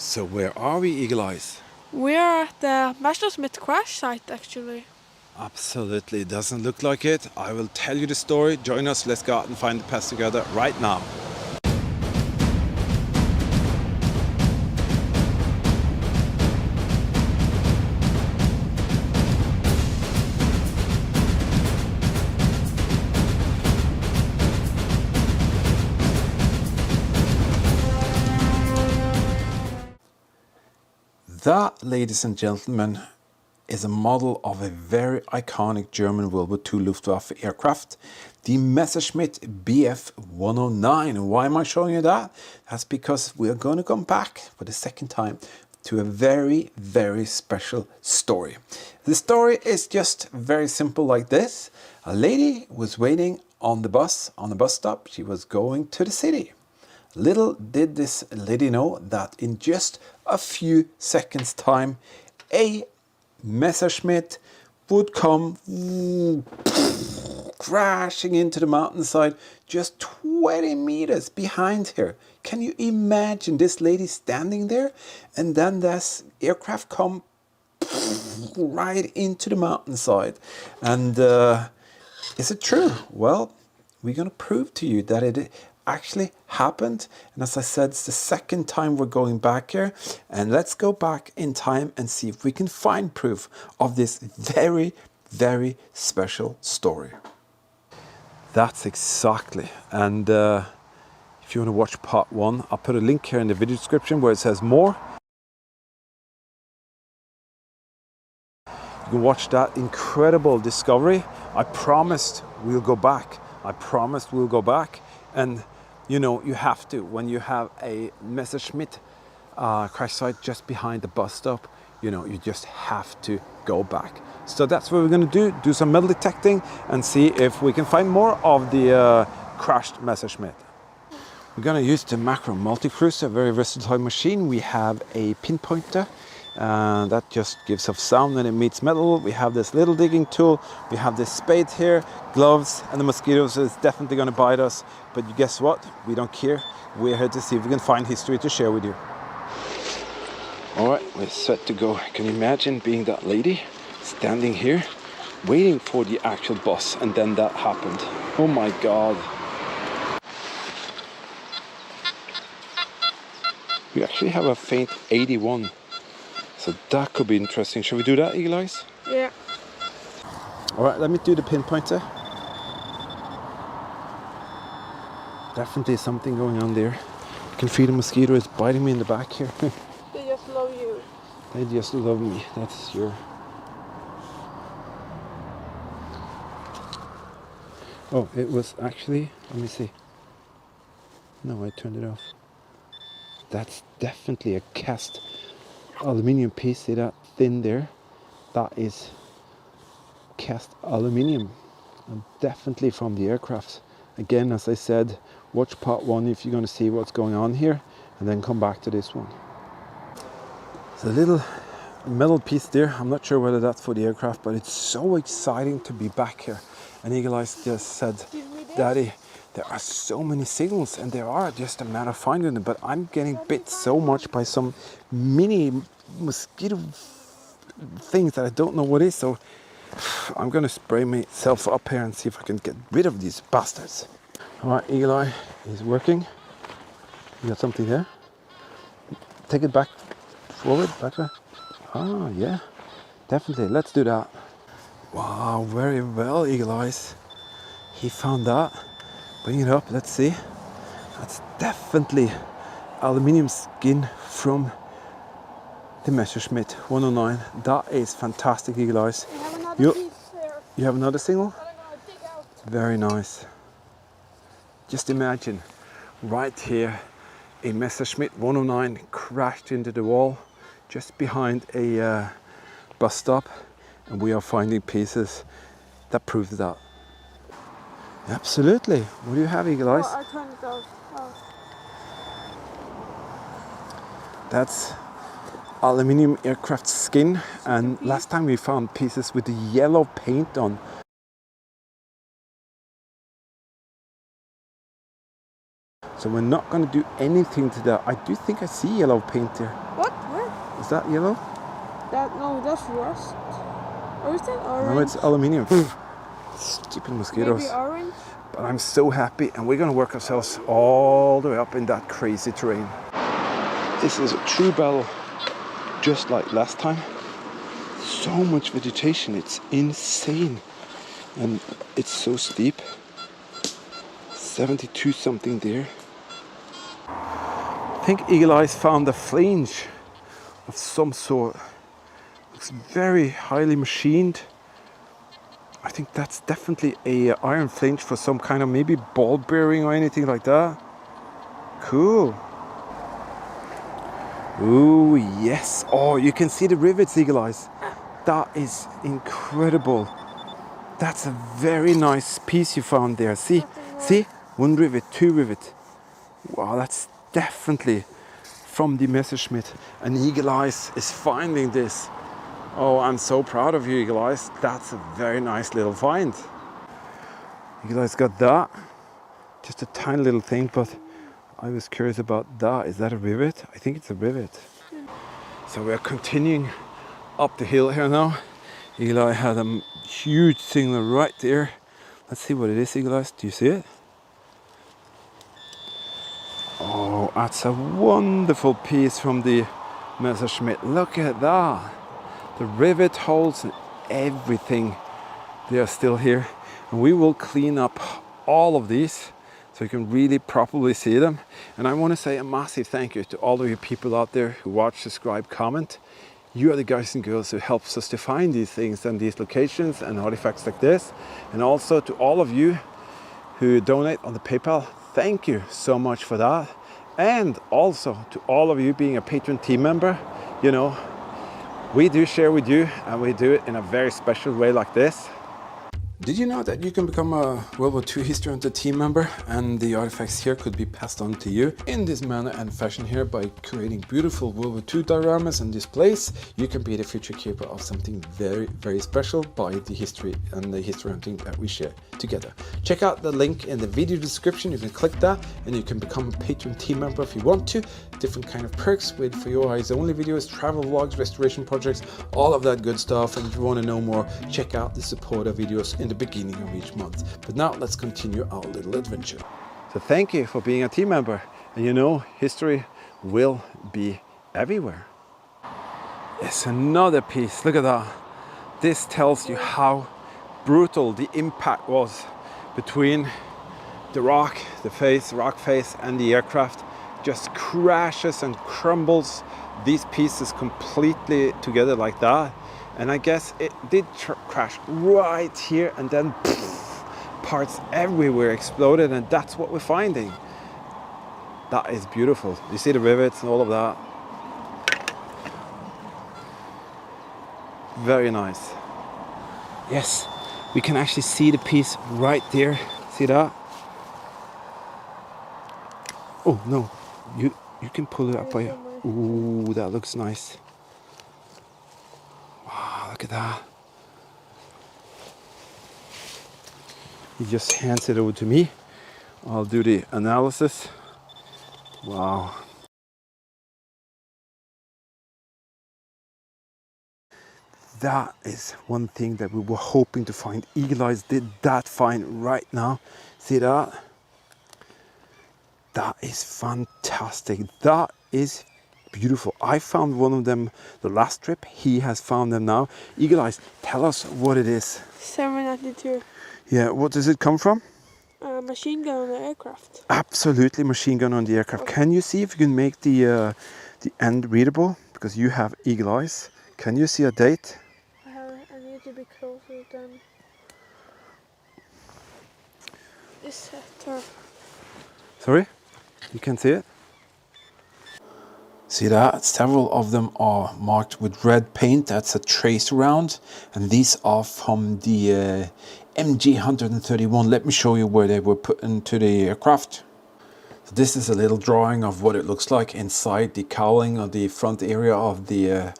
So where are we, Eagle Eyes? We are at the Messerschmitt crash site, actually. Absolutely, doesn't look like it. I will tell you the story. Join us, let's go out and find the past together right now. That, ladies and gentlemen, is a model of a very iconic German World War II Luftwaffe aircraft, the Messerschmitt Bf 109. Why am I showing you that? That's because we are going to come back for the second time to a very, very special story. The story is just very simple like this. A lady was waiting on the bus stop. She was going to the city. Little did this lady know that in just a few seconds time, a Messerschmitt would come crashing into the mountainside just 20 meters behind her. Can you imagine this lady standing there and then this aircraft come right into the mountainside? And is it true? Well, we're going to prove to you that it actually happened. And as I said, it's the second time we're going back here. And let's go back in time and see if we can find proof of this very, very special story. That's exactly. And if you want to watch part one, I'll put a link here in the video description where it says more. You can watch that incredible discovery. I promised we'll go back. I promised we'll go back. And you know, you have to, when you have a Messerschmitt crash site just behind the bus stop, you know, you just have to go back. So that's what we're going to do some metal detecting and see if we can find more of the crashed Messerschmitt. We're going to use the Macro Multi-Cruiser, a very versatile machine. We have a pinpointer. That just gives off sound when it meets metal. We have this little digging tool. We have this spade here, gloves, and the mosquitoes is definitely going to bite us. But you guess what? We don't care. We're here to see if we can find history to share with you. All right, we're set to go. Can you imagine being that lady standing here, waiting for the actual bus, and then that happened? Oh my God. We actually have a faint 81. So that could be interesting. Shall we do that, Eagle Eyes? Yeah. All right, let me do the pinpointer. Definitely something going on there. You can feel the mosquito is biting me in the back here. They just love you. They just love me, that's sure. Oh, it was actually, let me see. No, I turned it off. That's definitely a cast aluminium piece. See that thin there? That is cast aluminium, and definitely from the aircraft. Again, as I said, watch part one if you're going to see what's going on here, and then come back to this one. It's a little metal piece there. I'm not sure whether that's for the aircraft, but it's so exciting to be back here. And Eagle Eyes just said, Daddy, there are so many signals, and there are just a matter of finding them, but I'm getting bit so much by some mini mosquito things that I don't know what is, so I'm going to spray myself up here and see if I can get rid of these bastards. All right, Eagle Eye is working. You got something there? Take it back, forward, back there. Ah, yeah, definitely, let's do that. Wow, very well, Eagle Eyes. He found that. Bring it up, let's see. That's definitely aluminium skin from the Messerschmitt 109. That is fantastic, Eagle Eyes. We have another piece there. You have another signal? I'm gonna dig out. Very nice. Just imagine, right here, a Messerschmitt 109 crashed into the wall just behind a bus stop, and we are finding pieces that prove that. Absolutely. What do you have, Eagle Eyes? Oh, I turned it off. Oh. That's aluminium aircraft skin, and last time we found pieces with the yellow paint on. So we're not going to do anything to that. I do think I see yellow paint there. What? Where? Is that yellow? No, that's rust. Or is that orange? No, it's aluminium. Stupid mosquitoes. Maybe orange? But I'm so happy, and we're going to work ourselves all the way up in that crazy terrain. This is a true battle, just like last time. So much vegetation, it's insane. And it's so steep. 72 something there. I think Eagle Eyes found a flange of some sort. Looks very highly machined. I think that's definitely a iron flange for some kind of maybe ball bearing or anything like that. Cool. Ooh, yes. Oh, you can see the rivets, Eagle Eyes. That is incredible. That's a very nice piece you found there. See? See? One rivet, two rivet. Wow, that's definitely from the Messerschmitt. And Eagle Eyes is finding this. Oh, I'm so proud of you, Eagle Eyes. That's a very nice little find. Eagle Eyes got that. Just a tiny little thing, but I was curious about that. Is that a rivet? I think it's a rivet. So we're continuing up the hill here now. Eagle Eye had a huge signal right there. Let's see what it is, Eagle Eyes. Do you see it? Oh, that's a wonderful piece from the Messerschmitt. Look at that. The rivet holes and everything, they are still here. And we will clean up all of these so you can really properly see them. And I want to say a massive thank you to all of you people out there who watch, subscribe, comment. You are the guys and girls who helps us to find these things and these locations and artifacts like this. And also to all of you who donate on the PayPal, thank you so much for that. And also to all of you being a Patreon team member, you know, we do share with you, and we do it in a very special way like this. Did you know that you can become a World War II History Hunter team member, and the artifacts here could be passed on to you in this manner and fashion here by creating beautiful World War II dioramas and displays? You can be the future keeper of something very, very special by the history and the history hunting that we share together. Check out the link in the video description. You can click that and you can become a Patreon team member if you want to. Different kind of perks with for your eyes only videos, travel vlogs, restoration projects, all of that good stuff. And if you want to know more, check out the supporter videos in the beginning of each month. But now let's continue our little adventure. So thank you for being a team member. And you know, history will be everywhere. Yes, another piece. Look at that. This tells you how brutal the impact was between the rock face and the aircraft. Just crashes and crumbles these pieces completely together like that. And I guess it did crash right here, and then parts everywhere exploded, and that's what we're finding. That is beautiful. You see the rivets and all of that. Very nice. Yes, we can actually see the piece right there. See that? Oh no, you can pull it up by. Ooh, that looks nice. Wow, look at that. He just hands it over to me. I'll do the analysis. Wow. That is one thing that we were hoping to find. Eagle Eyes did that find right now. See that? That is fantastic. That is beautiful. I found one of them the last trip. He has found them now. Eagle Eyes, tell us what it is. 792. Yeah, what does it come from? Machine gun on the aircraft. Absolutely, machine gun on the aircraft. Okay. Can you see if you can make the end readable? Because you have Eagle Eyes. Can you see a date? I need to be closer than this turn. Sorry? You can see it? See that? Several of them are marked with red paint. That's a trace round. And these are from the MG 131. Let me show you where they were put into the aircraft. So this is a little drawing of what it looks like inside the cowling or the front area of the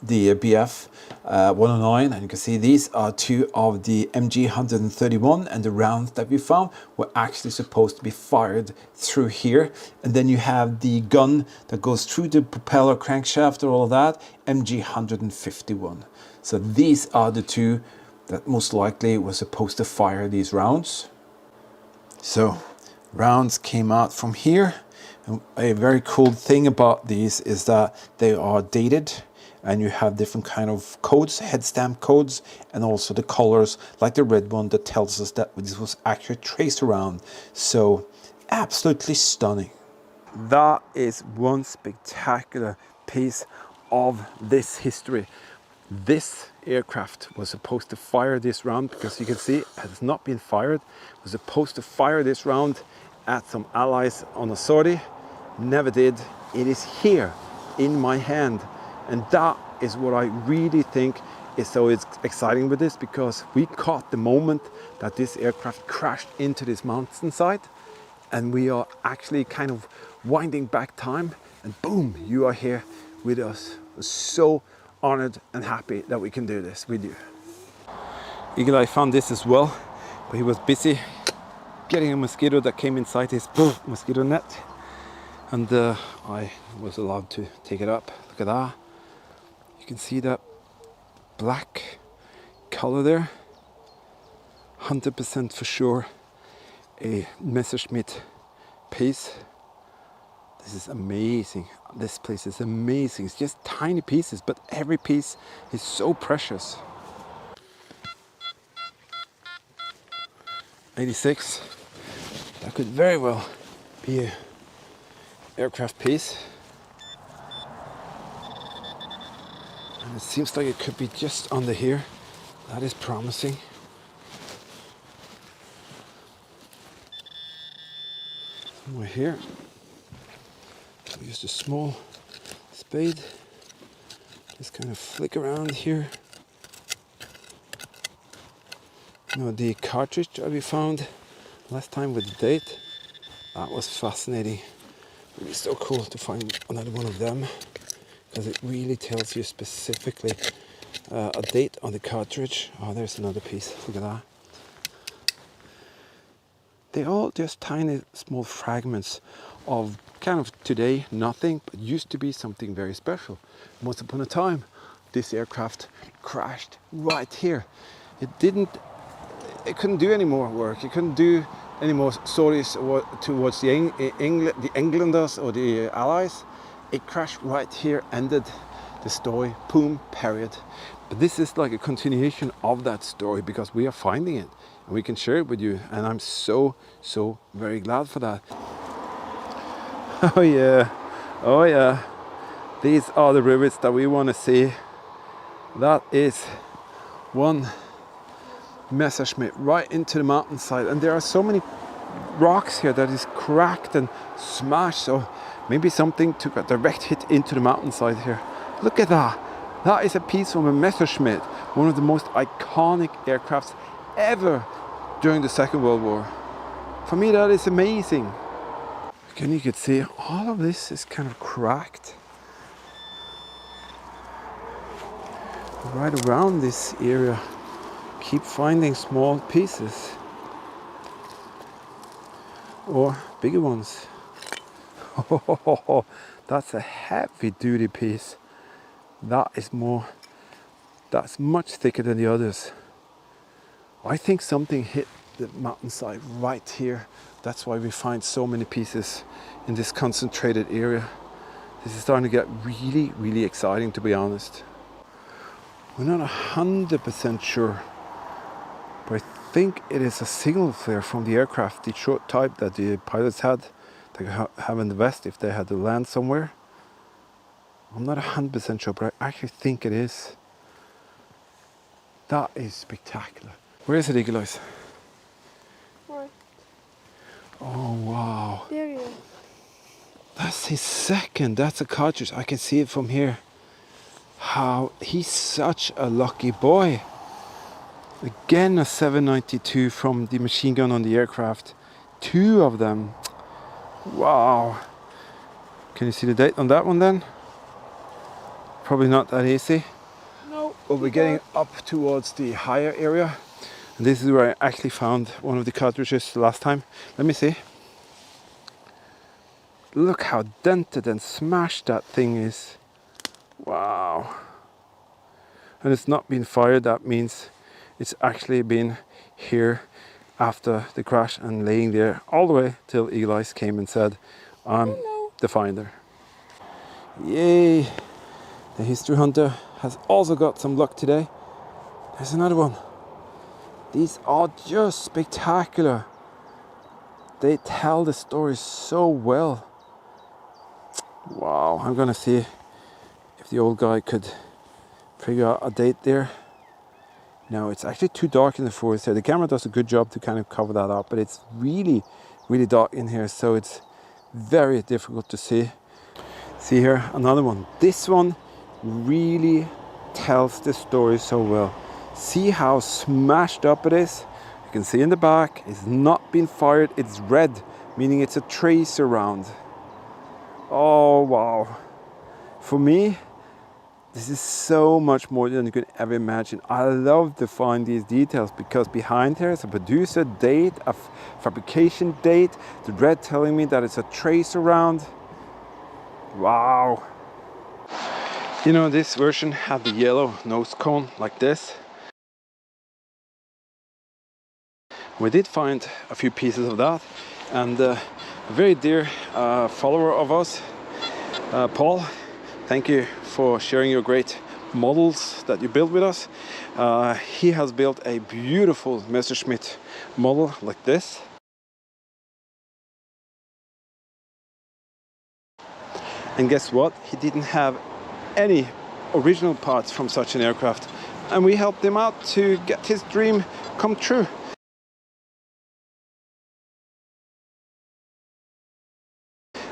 Bf 109, and you can see these are two of the MG 131, and the rounds that we found were actually supposed to be fired through here. And then you have the gun that goes through the propeller crankshaft and all of that, MG 151. So these are the two that most likely were supposed to fire these rounds. So rounds came out from here, and a very cool thing about these is that they are dated, and you have different kind of codes, head stamp codes, and also the colors, like the red one that tells us that this was actually traced around. So absolutely stunning. That is one spectacular piece of this history. This aircraft was supposed to fire this round, because you can see it has not been fired. It was supposed to fire this round at some allies on a sortie, never did. It is here in my hand, and that is what I really think is so exciting with this, because we caught the moment that this aircraft crashed into this mountainside, and we are actually kind of winding back time, and boom, you are here with us. So honored and happy that we can do this with you. Eagle Eye found this as well, but he was busy getting a mosquito that came inside his mosquito net, and I was allowed to take it up. Look at that. You can see that black color there. 100% for sure a Messerschmitt piece. This is amazing. This place is amazing. It's just tiny pieces, but every piece is so precious. 86. That could very well be an aircraft piece. And it seems like it could be just under here. That is promising. Somewhere here. We used a small spade. Just kind of flick around here. Now the cartridge that we found last time with the date, that was fascinating. It was so cool to find another one of them, because it really tells you specifically a date on the cartridge. Oh, there's another piece. Look at that. They're all just tiny small fragments of kind of today nothing, but used to be something very special. Once upon a time, this aircraft crashed right here. It couldn't do any more work. It couldn't do any more sorties towards the Englanders or the Allies. It crashed right here, ended the story, boom, period. But this is like a continuation of that story, because we are finding it and we can share it with you, and I'm so very glad for that. Oh yeah, oh yeah, these are the rivets that we want to see. That is one Messerschmitt right into the mountainside, and there are so many rocks here that is cracked and smashed, so maybe something took a direct hit into the mountainside here. Look at that. That is a piece from a Messerschmitt, one of the most iconic aircrafts ever during the Second World War. For me, that is amazing. Again, you can see all of this is kind of cracked. Right around this area, keep finding small pieces or bigger ones. Oh, that's a heavy duty piece. That's much thicker than the others. I think something hit the mountainside right here. That's why we find so many pieces in this concentrated area. This is starting to get really exciting, to be honest. We're not 100% sure, but I think it is a signal flare from the aircraft, the short type that the pilots had, they have in the West if they had to land somewhere. I'm not 100% sure, but I actually think it is. That is spectacular. Where is it, Eagle Eyes? Right. Oh wow. There you are. That's his second. That's a cartridge. I can see it from here. How he's such a lucky boy. Again, a 792 from the machine gun on the aircraft. Two of them. Wow. Can you see the date on that one then? Probably not that easy. No. But we're getting up towards the higher area. And this is where I actually found one of the cartridges last time. Let me see. Look how dented and smashed that thing is. Wow. And it's not been fired. That means it's actually been here after the crash and laying there all the way till Eagle Eyes came and said, I'm the finder. Yay! The history hunter has also got some luck today. There's another one. These are just spectacular. They tell the story so well. Wow, I'm gonna see if the old guy could figure out a date there. No, it's actually too dark in the forest here. The camera does a good job to kind of cover that up, but it's really, really dark in here, so it's very difficult to see. See here, another one. This one really tells the story so well. See how smashed up it is? You can see in the back, it's not been fired, it's red, meaning it's a tracer round. Oh, wow. For me, this is so much more than you could ever imagine. I love to find these details because behind here is a producer date, a fabrication date, the red telling me that it's a tracer round. Wow. You know, this version had the yellow nose cone like this. We did find a few pieces of that, and a very dear follower of us, Paul, thank you for sharing your great models that you built with us. He has built a beautiful Messerschmitt model like this. And guess what? He didn't have any original parts from such an aircraft. And we helped him out to get his dream come true.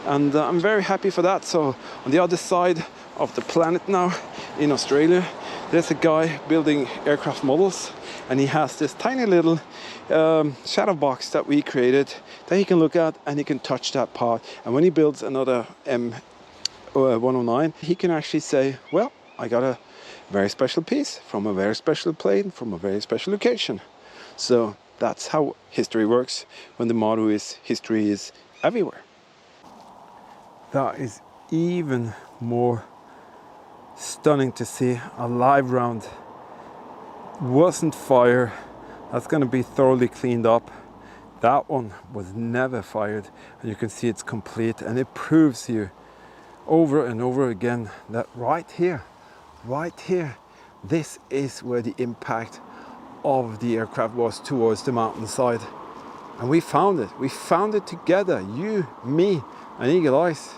And I'm very happy for that. So on the other side of the planet now, in Australia, there's a guy building aircraft models, and he has this tiny little shadow box that we created that he can look at, and he can touch that part. And when he builds another M109, he can actually say, well, I got a very special piece from a very special plane from a very special location. So that's how history works when the motto is history is everywhere. That is even more stunning to see. A live round wasn't fire. That's going to be thoroughly cleaned up. That one was never fired, and you can see it's complete, and it proves you over and over again that right here, this is where the impact of the aircraft was towards the mountainside. And we found it together, you, me, and Eagle Eyes.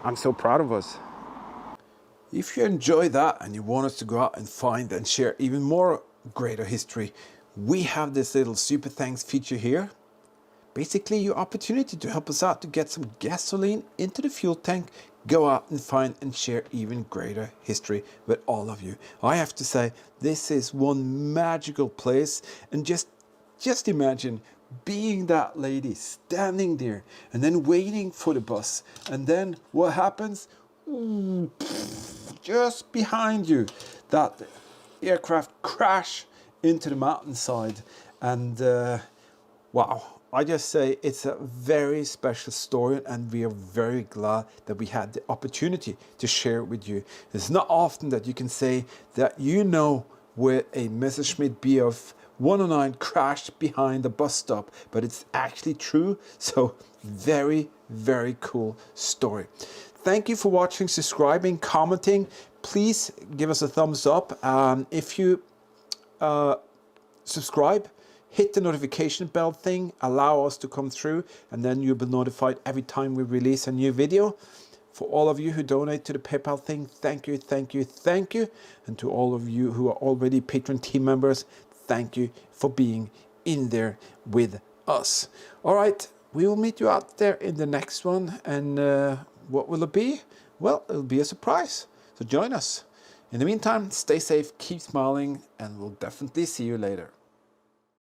I'm so proud of us. If you enjoy that and you want us to go out and find and share even more greater history, we have this little super thanks feature here. Basically your opportunity to help us out to get some gasoline into the fuel tank, go out and find and share even greater history with all of you. I have to say, this is one magical place, and just imagine being that lady standing there and then waiting for the bus, and then what happens? Just behind you, that aircraft crash into the mountainside, and wow, I just say it's a very special story, and we are very glad that we had the opportunity to share it with you. It's not often that you can say that you know where a Messerschmitt Bf 109 crashed behind a bus stop, but it's actually true. So very, very cool story. Thank you for watching, subscribing, commenting. Please give us a thumbs up. If you subscribe, hit the notification bell thing, allow us to come through, and then you'll be notified every time we release a new video. For all of you who donate to the PayPal thing, thank you, thank you, thank you. And to all of you who are already Patreon team members, thank you for being in there with us. All right, we will meet you out there in the next one. And what will it be? Well, it'll be a surprise. So join us. In the meantime, stay safe, keep smiling, and we'll definitely see you later.